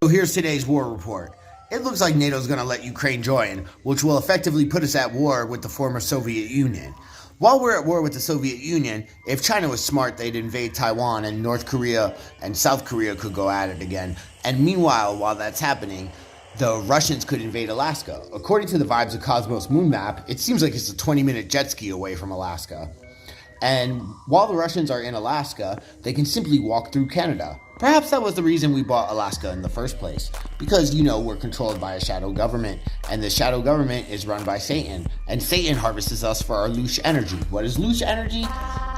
So here's today's war report. It looks like NATO's going to let Ukraine join, which will effectively put us at war with the former Soviet Union. While we're at war with the Soviet Union, if China was smart, they'd invade Taiwan, and North Korea and South Korea could go at it again. And meanwhile, while that's happening, the Russians could invade Alaska. According to the Vibes of Cosmos moon map, it seems like it's a 20-minute jet ski away from Alaska. And while the Russians are in Alaska, they can simply walk through Canada. Perhaps that was the reason we bought Alaska in the first place. Because, we're controlled by a shadow government, and the shadow government is run by Satan. And Satan harvests us for our louche energy. What is louche energy?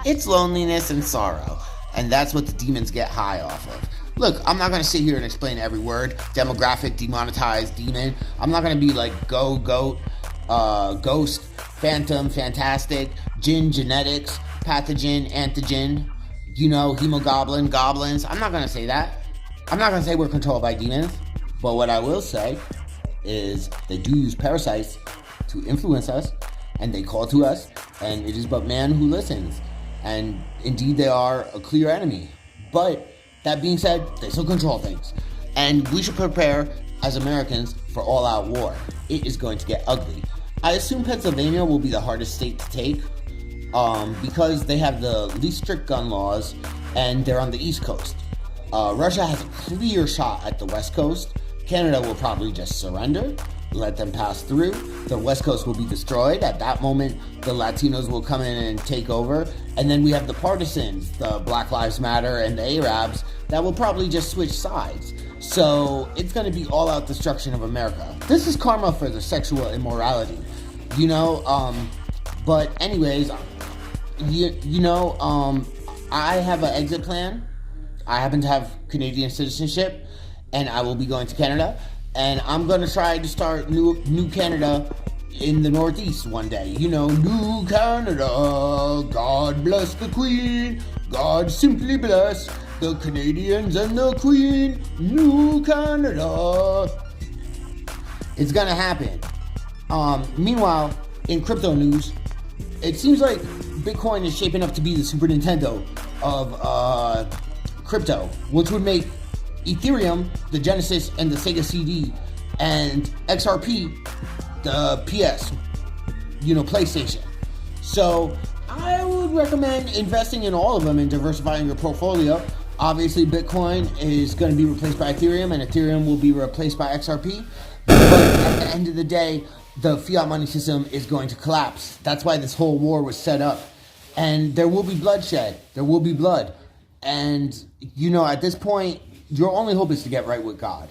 It's loneliness and sorrow. And that's what the demons get high off of. Look, I'm not going to sit here and explain every word. Demographic, demonetized, demon. I'm not going to be like go, goat, ghost, phantom, fantastic, jinn, genetics, pathogen, antigen, hemoglobin, goblins. I'm not going to say that. I'm not going to say we're controlled by demons. But what I will say is they do use parasites to influence us, and they call to us, and it is but man who listens. And indeed, they are a clear enemy. But that being said, they still control things. And we should prepare, as Americans, for all-out war. It is going to get ugly. I assume Pennsylvania will be the hardest state to take because they have the least strict gun laws, and they're on the East Coast. Russia has a clear shot at the West Coast. Canada will probably just surrender, let them pass through. The West Coast will be destroyed. At that moment, the Latinos will come in and take over. And then we have the partisans, the Black Lives Matter and the Arabs, that will probably just switch sides. So it's going to be all-out destruction of America. This is karma for the sexual immorality, But anyways, I have an exit plan. I happen to have Canadian citizenship, and I will be going to Canada. And I'm going to try to start new Canada in the Northeast one day. New Canada, God bless the Queen, God simply bless the Canadians and the Queen, New Canada. It's going to happen. Meanwhile, in crypto news, it seems like Bitcoin is shaping up to be the Super Nintendo of crypto, which would make Ethereum, the Genesis and the Sega CD, and XRP, the PS, PlayStation. So I would recommend investing in all of them and diversifying your portfolio. Obviously, Bitcoin is going to be replaced by Ethereum, and Ethereum will be replaced by XRP. But at the end of the day, the fiat money system is going to collapse. That's why this whole war was set up. And there will be bloodshed. There will be blood. And, at this point, your only hope is to get right with God.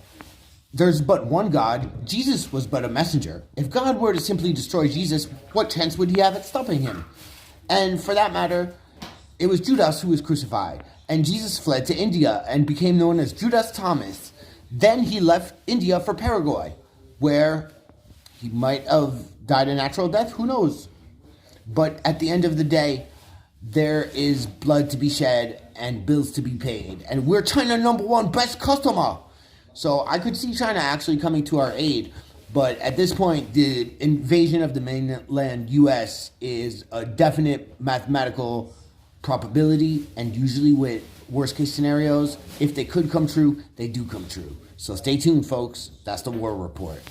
There's but one God. Jesus was but a messenger. If God were to simply destroy Jesus, what chance would he have at stopping him? And for that matter, it was Judas who was crucified. And Jesus fled to India and became known as Judas Thomas. Then he left India for Paraguay, where he might have died a natural death. Who knows? But at the end of the day, there is blood to be shed and bills to be paid. And we're China #1 best customer. So I could see China actually coming to our aid. But at this point, the invasion of the mainland US is a definite mathematical probability. And usually with worst case scenarios, if they could come true, they do come true. So stay tuned, folks. That's the war report.